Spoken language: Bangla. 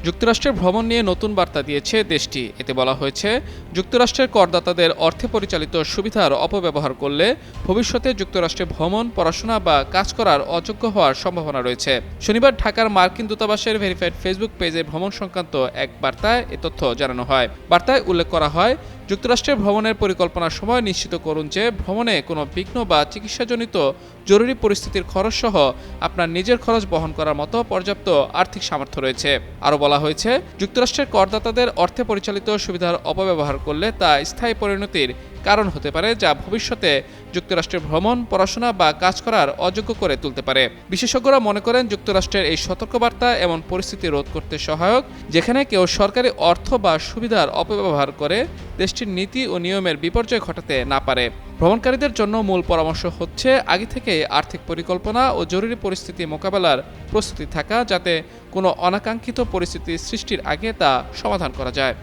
যুক্তরাষ্ট্রের ভ্রমণ নিয়ে নতুন বার্তা দিয়েছে দেশটি। এতে বলা হয়েছে, যুক্তরাষ্ট্রের করদাতাদের অর্থে পরিচালিত সুবিধার অপব্যবহার করলে ভবিষ্যতে যুক্তরাষ্ট্রে ভ্রমণ, পড়াশোনা বা কাজ করার অযোগ্য হওয়ার সম্ভাবনা রয়েছে। শনিবার ঢাকার মার্কিন দূতাবাসের ভেরিফাইড ফেসবুক পেজে ভ্রমণ সংক্রান্ত এক বার্তায় এ তথ্য জানানো হয়। বার্তায় উল্লেখ করা হয়, যুক্তরাষ্ট্রে ভ্রমণের পরিকল্পনার সময় নিশ্চিত করুন যে ভ্রমণে কোনো বিঘ্ন বা চিকিৎসাজনিত জরুরি পরিস্থিতির খরচ সহ আপনার নিজের খরচ বহন করার মতো পর্যাপ্ত আর্থিক সামর্থ্য রয়েছে। আরও বলা হয়েছে, যুক্তরাষ্ট্রের করদাতাদের অর্থে পরিচালিত সুবিধার অপব্যবহার করলে তা স্থায়ী পরিণতির কারণ হতে পারে, যা ভবিষ্যতে যুক্তরাষ্ট্রের ভ্রমণ, পড়াশোনা বা কাজ করার অযোগ্য করে তুলতে পারে। বিশেষজ্ঞরা মনে করেন, যুক্তরাষ্ট্রের এই সতর্কবার্তা এমন পরিস্থিতি রোধ করতে সহায়ক, যেখানে কেউ সরকারি অর্থ বা সুবিধার অপব্যবহার করে দেশটির নীতি ও নিয়মের বিপর্যয় ঘটাতে না পারে। ভ্রমণকারীদের জন্য মূল পরামর্শ হচ্ছে আগে থেকেই আর্থিক পরিকল্পনা ও জরুরি পরিস্থিতি মোকাবেলার প্রস্তুতি থাকা, যাতে কোনো অনাকাঙ্ক্ষিত পরিস্থিতি সৃষ্টির আগে তা সমাধান করা যায়।